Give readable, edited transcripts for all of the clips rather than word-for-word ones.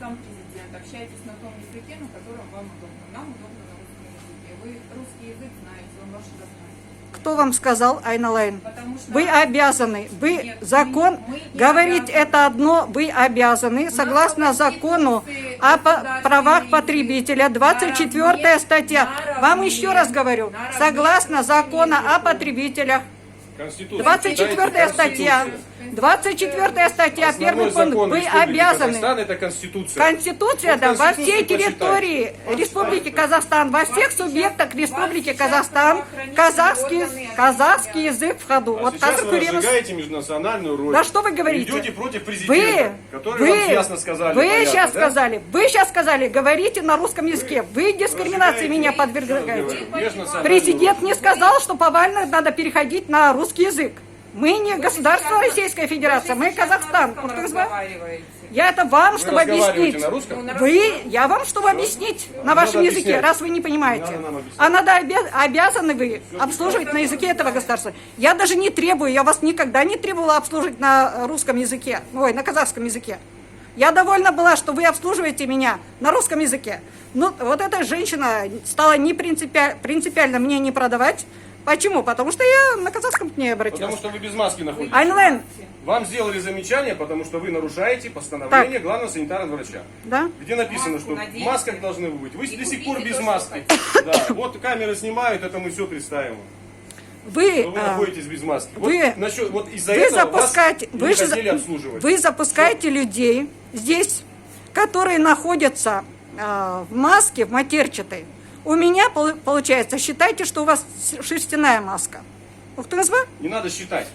сам президент. Общайтесь на том языке, на котором вам удобно. Нам удобно на русском языке. Вы русский язык знаете, он ваш родной. Кто вам сказал, Айналайн? Потому что Вы обязаны, вы Нет, закон, мы не говорить обязаны. это одно, вы обязаны, согласно закону о правах потребителя, 24 статья. Вам еще раз говорю, согласно закону о потребителях, 24 статья, 24 статья, первый пункт, вы обязаны. Это Конституция. Конституция, да, во всей территории Республики Казахстан, во всех субъектах Республики Казахстан, казахский язык в ходу. А сейчас вы разжигаете межнациональную роль. Да что вы говорите? Идете против президента, который вам ясно сказали. Вы понятно, сейчас да? сказали, говорите на русском языке. Вы дискриминации меня подвергаете. Президент не сказал, что повально надо переходить на русский язык. Мы не государство Российской Федерации, мы Казахстан. Я это вам, чтобы объяснить. На русском? Я вам, чтобы объяснить на вашем языке, объяснять. раз вы не понимаете. Надо нам объяснять. А надо обязаны вы обслуживать на языке этого государства. Я даже не требую, я вас никогда не требовала обслуживать на русском языке, на казахском языке. Я довольна была, что вы обслуживаете меня на русском языке. Ну, вот эта женщина стала принципиально мне не продавать. Почему? Потому что я на казахском к ней обратилась. Потому что вы без маски находитесь. Айналайн, Вам сделали замечание, потому что вы нарушаете постановление главного санитарного врача. да? Где написано, что в масках должны вы быть. Вы до сих пор без маски. Да. Вот камеры снимают, это мы все представим. Вы находитесь без маски. вы- Вот из-за Вы этого запускаете, вас не хотели обслуживать. вы запускаете людей здесь, которые находятся в маске, в матерчатой. У меня получается, считайте, что у вас шерстяная маска. Ух ты, назва? Не надо считать.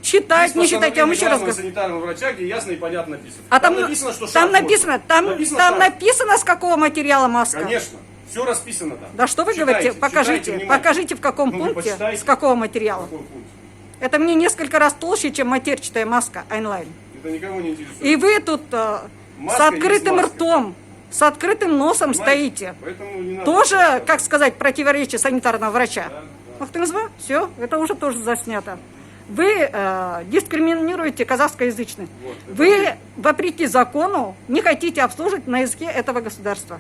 Считать, не считать, я вам еще раз говорю. говорю. Санитарного врача, где ясно и понятно написано. А там написано, что там шаг написано, можно. там шаг. написано, с какого материала маска. Конечно. Все расписано там. Да что вы Читайте, говорите? Покажите, читайте внимательно. покажите в каком Ну, вы пункте, почитайте. с какого материала. Какой пункт? Это мне несколько раз толще, чем матерчатая маска Айналайн. Это никого не интересует. И вы тут с Маска открытым есть маска. ртом, с открытым носом Понимаете? стоите. Поэтому не надо. Тоже, как сказать, противоречие санитарного врача. Ах ты назва? Все, это уже тоже заснято. Вы дискриминируете казахскоязычных. Вот, Вы, вопреки закону, не хотите обслуживать на языке этого государства.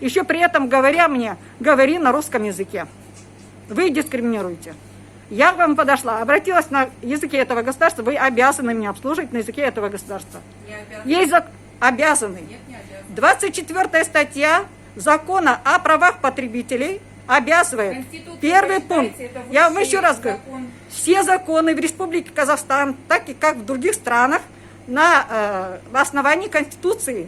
Еще при этом говоря мне, говори на русском языке. Вы дискриминируете. Я к вам подошла, обратилась на языке этого государства, вы обязаны меня обслуживать на языке этого государства. Есть обязаны. 24 статья закона о правах потребителей обязывает. Первый пункт. Я вам еще раз говорю. Все законы в Республике Казахстан, так и как в других странах, на основании Конституции